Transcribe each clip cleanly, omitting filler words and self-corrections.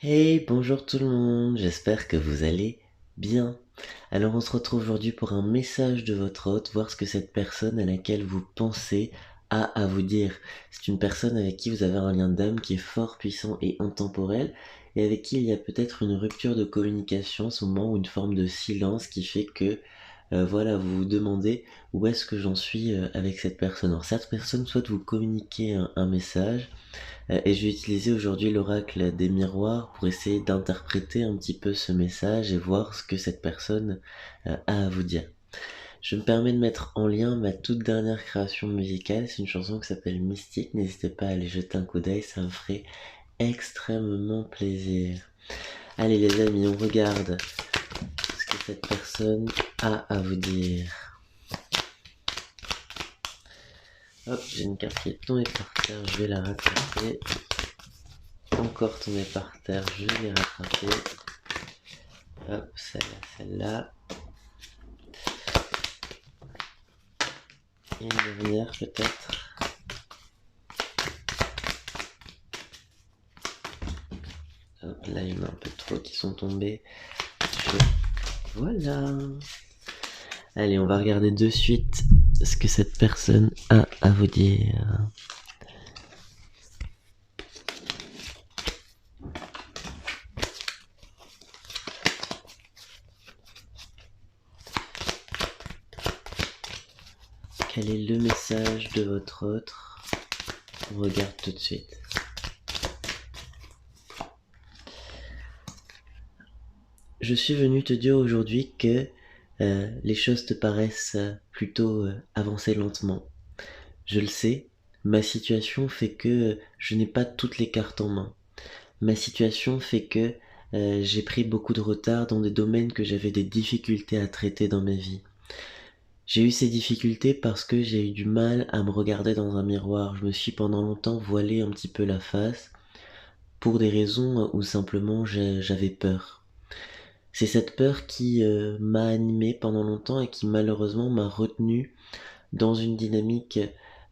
Hey, bonjour tout le monde, j'espère que vous allez bien. Alors on se retrouve aujourd'hui pour un message de votre hôte, voir ce que cette personne à laquelle vous pensez a à vous dire. C'est une personne avec qui vous avez un lien d'âme qui est fort, puissant et intemporel, et avec qui il y a peut-être une rupture de communication en ce moment, ou une forme de silence qui fait que, voilà, vous vous demandez où est-ce que j'en suis avec cette personne. Alors cette personne souhaite vous communiquer un message, et je vais utiliser aujourd'hui l'oracle des miroirs pour essayer d'interpréter un petit peu ce message et voir ce que cette personne a à vous dire. Je me permets de mettre en lien ma toute dernière création musicale, c'est une chanson qui s'appelle Mystique, n'hésitez pas à aller jeter un coup d'œil, ça me ferait extrêmement plaisir. Allez les amis, on regarde ce que cette personne a à vous dire. Hop, j'ai une carte qui est tombée par terre, je vais la rattraper. Encore tombée par terre, je vais la rattraper. Hop, celle-là. Et une dernière peut-être. Hop, là il y en a un peu trop qui sont tombés. Voilà. Allez, on va regarder de suite ce que cette personne a à vous dire. Quel est le message de votre autre? On regarde tout de suite. Je suis venu te dire aujourd'hui que les choses te paraissent plutôt avancer lentement. Je le sais, ma situation fait que je n'ai pas toutes les cartes en main. Ma situation fait que j'ai pris beaucoup de retard dans des domaines que j'avais des difficultés à traiter dans ma vie. J'ai eu ces difficultés parce que j'ai eu du mal à me regarder dans un miroir. Je me suis pendant longtemps voilé un petit peu la face pour des raisons où simplement j'avais peur. C'est cette peur qui m'a animé pendant longtemps et qui malheureusement m'a retenu dans une dynamique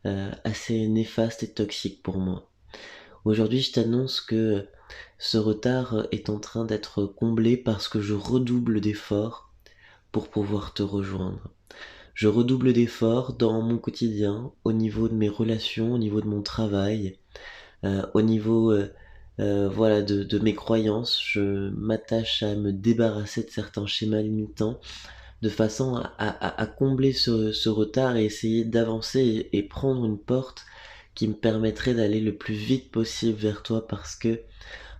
assez néfaste et toxique pour moi. Aujourd'hui, je t'annonce que ce retard est en train d'être comblé parce que je redouble d'efforts pour pouvoir te rejoindre. Je redouble d'efforts dans mon quotidien, au niveau de mes relations, au niveau de mon travail, au niveau voilà, de mes croyances. Je m'attache à me débarrasser de certains schémas limitants de façon à combler ce retard et essayer d'avancer et prendre une porte qui me permettrait d'aller le plus vite possible vers toi, parce que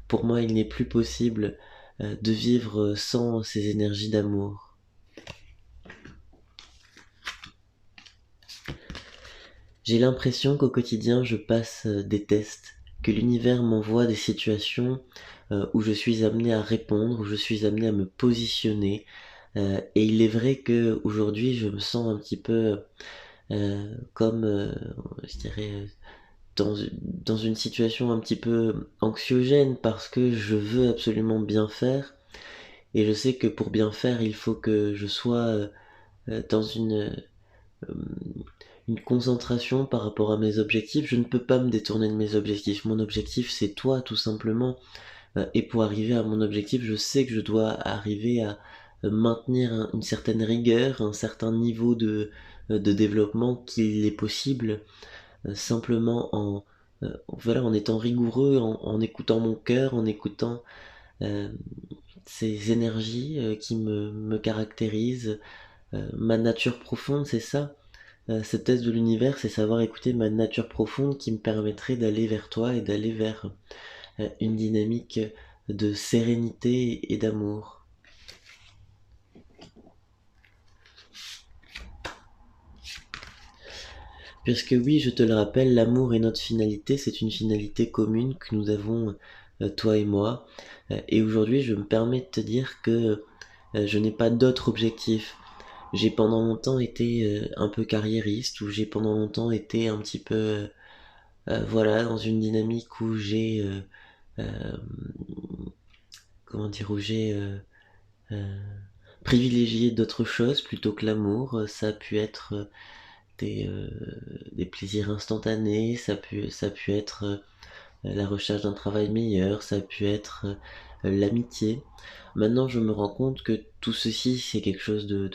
pour moi il n'est plus possible de vivre sans ces énergies d'amour. J'ai l'impression qu'au quotidien je passe des tests, que l'univers m'envoie des situations où je suis amené à répondre, où je suis amené à me positionner, et il est vrai que aujourd'hui je me sens un petit peu comme, je dirais, dans une situation un petit peu anxiogène, parce que je veux absolument bien faire, et je sais que pour bien faire, il faut que je sois dans euh, une concentration par rapport à mes objectifs. Je ne peux pas me détourner de mes objectifs. Mon objectif, c'est toi, tout simplement. Et pour arriver à mon objectif, je sais que je dois arriver à maintenir une certaine rigueur, un certain niveau de développement qu'il est possible, simplement voilà, en étant rigoureux, en écoutant mon cœur, en écoutant euh, ces énergies qui me caractérisent, ma nature profonde, c'est ça. Cette thèse de l'univers, c'est savoir écouter ma nature profonde qui me permettrait d'aller vers toi et d'aller vers une dynamique de sérénité et d'amour. Puisque oui, je te le rappelle, l'amour est notre finalité, c'est une finalité commune que nous avons, toi et moi. Et aujourd'hui, je me permets de te dire que je n'ai pas d'autre objectif. J'ai pendant longtemps été un peu carriériste, ou j'ai pendant longtemps été un petit peu, voilà, dans une dynamique où j'ai, euh, comment dire, où j'ai euh, privilégié d'autres choses plutôt que l'amour. Ça a pu être des, euh, des plaisirs instantanés, ça a pu être la recherche d'un travail meilleur, ça a pu être l'amitié. Maintenant, je me rends compte que tout ceci, c'est quelque chose de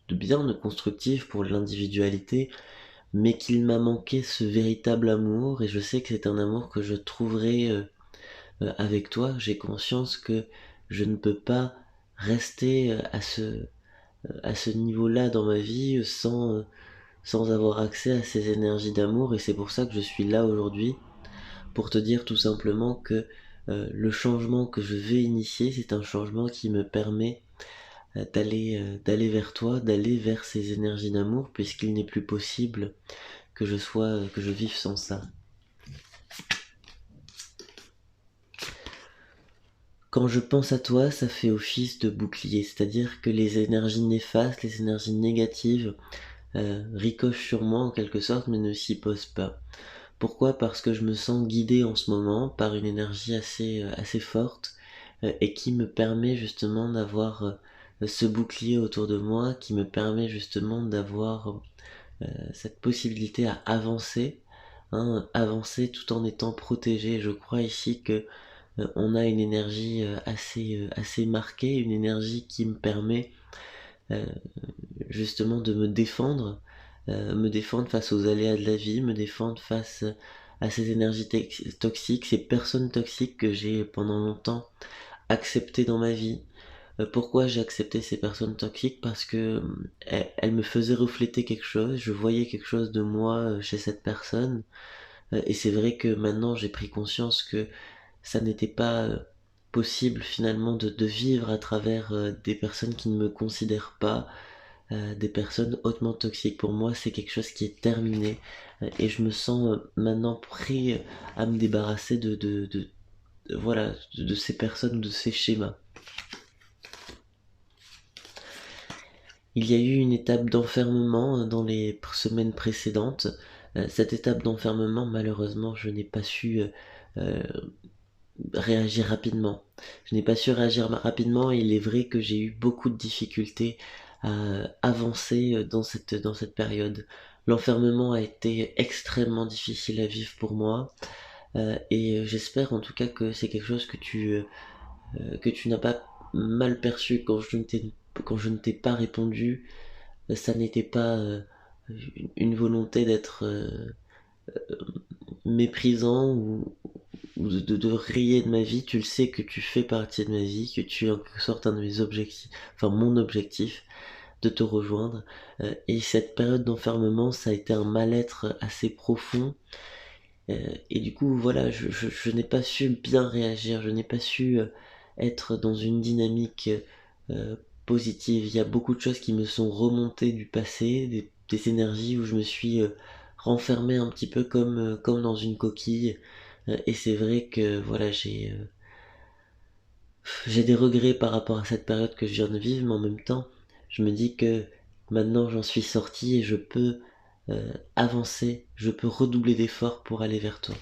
bien, de constructif pour l'individualité, mais qu'il m'a manqué ce véritable amour, et je sais que c'est un amour que je trouverai avec toi. J'ai conscience que je ne peux pas rester à ce niveau-là dans ma vie sans avoir accès à ces énergies d'amour, et c'est pour ça que je suis là aujourd'hui, pour te dire tout simplement que le changement que je vais initier, c'est un changement qui me permet d'aller vers toi, d'aller vers ces énergies d'amour, puisqu'il n'est plus possible que je vive sans ça. Quand je pense à toi, ça fait office de bouclier, c'est-à-dire que les énergies néfastes, les énergies négatives ricochent sur moi en quelque sorte, mais ne s'y posent pas. Pourquoi? Parce que je me sens guidé en ce moment par une énergie assez forte et qui me permet justement d'avoir ce bouclier autour de moi, qui me permet justement d'avoir cette possibilité à avancer, hein, avancer tout en étant protégé. Je crois ici que on a une énergie assez marquée, une énergie qui me permet euh, justement de me défendre face aux aléas de la vie, me défendre face à ces énergies toxiques, ces personnes toxiques que j'ai pendant longtemps acceptées dans ma vie. Pourquoi j'ai accepté ces personnes toxiques? Parce que elles me faisaient refléter quelque chose, je voyais quelque chose de moi chez cette personne, et c'est vrai que maintenant j'ai pris conscience que ça n'était pas possible finalement de vivre à travers des personnes qui ne me considèrent pas, des personnes hautement toxiques. Pour moi, c'est quelque chose qui est terminé et je me sens maintenant prêt à me débarrasser voilà, de ces personnes, de ces schémas. Il y a eu une étape d'enfermement dans les semaines précédentes. Cette étape d'enfermement, malheureusement, je n'ai pas su euh, réagir rapidement. Je n'ai pas su réagir rapidement et il est vrai que j'ai eu beaucoup de difficultés à avancer dans cette période. L'enfermement a été extrêmement difficile à vivre pour moi et j'espère en tout cas que c'est quelque chose que tu n'as pas mal perçu quand je ne t'ai pas répondu. Ça n'était pas une volonté d'être méprisant ou de rayer de ma vie. Tu le sais que tu fais partie de ma vie, que tu es en quelque sorte un de mes objectifs, enfin mon objectif de te rejoindre. Et cette période d'enfermement, ça a été un mal-être assez profond. Et du coup, voilà, je n'ai pas su bien réagir, je n'ai pas su être dans une dynamique euh, positive. Il y a beaucoup de choses qui me sont remontées du passé, des énergies où je me suis renfermé un petit peu comme dans une coquille. Et c'est vrai que voilà, j'ai des regrets par rapport à cette période que je viens de vivre, mais en même temps, je me dis que maintenant j'en suis sorti et je peux avancer, je peux redoubler d'efforts pour aller vers toi.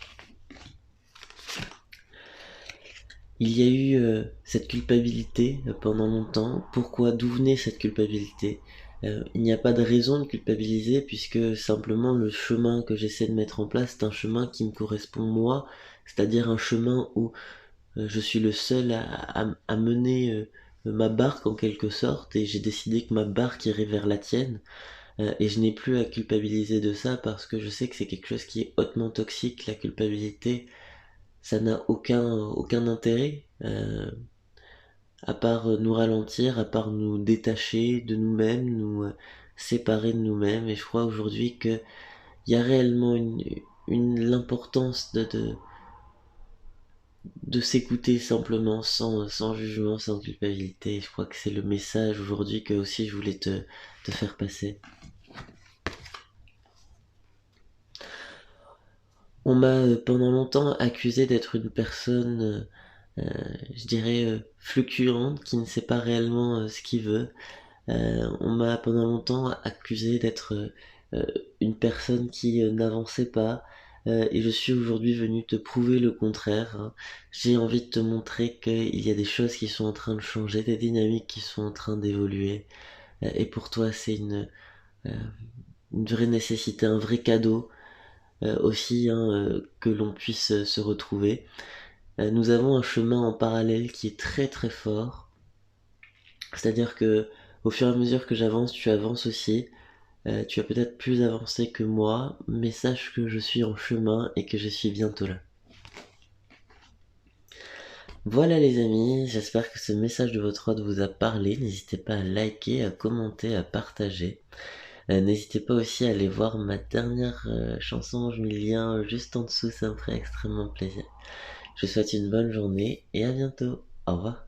Il y a eu cette culpabilité pendant longtemps. Pourquoi? D'où venait cette culpabilité? Il n'y a pas de raison de culpabiliser puisque simplement le chemin que j'essaie de mettre en place, c'est un chemin qui me correspond moi, c'est-à-dire un chemin où je suis le seul à mener ma barque en quelque sorte et j'ai décidé que ma barque irait vers la tienne et je n'ai plus à culpabiliser de ça parce que je sais que c'est quelque chose qui est hautement toxique, la culpabilité. Ça n'a aucun intérêt à part nous ralentir, à part nous détacher de nous-mêmes, nous séparer de nous-mêmes. Et je crois aujourd'hui que il y a réellement l'importance de s'écouter simplement, sans jugement, sans culpabilité. Je crois que c'est le message aujourd'hui que aussi je voulais te faire passer. On m'a pendant longtemps accusé d'être une personne, je dirais, fluctuante, qui ne sait pas réellement ce qu'il veut. On m'a pendant longtemps accusé d'être une personne qui n'avançait pas, et je suis aujourd'hui venu te prouver le contraire, hein. J'ai envie de te montrer qu'il y a des choses qui sont en train de changer, des dynamiques qui sont en train d'évoluer, et pour toi c'est euh, une vraie nécessité, un vrai cadeau aussi hein, que l'on puisse se retrouver. Nous avons un chemin en parallèle qui est très très fort. C'est-à-dire que au fur et à mesure que j'avance, tu avances aussi. Tu as peut-être plus avancé que moi, mais sache que je suis en chemin et que je suis bientôt là. Voilà les amis, j'espère que ce message de votre hôte vous a parlé. N'hésitez pas à liker, à commenter, à partager. N'hésitez pas aussi à aller voir ma dernière chanson, je mets le lien juste en dessous, ça me ferait extrêmement plaisir. Je vous souhaite une bonne journée et à bientôt. Au revoir.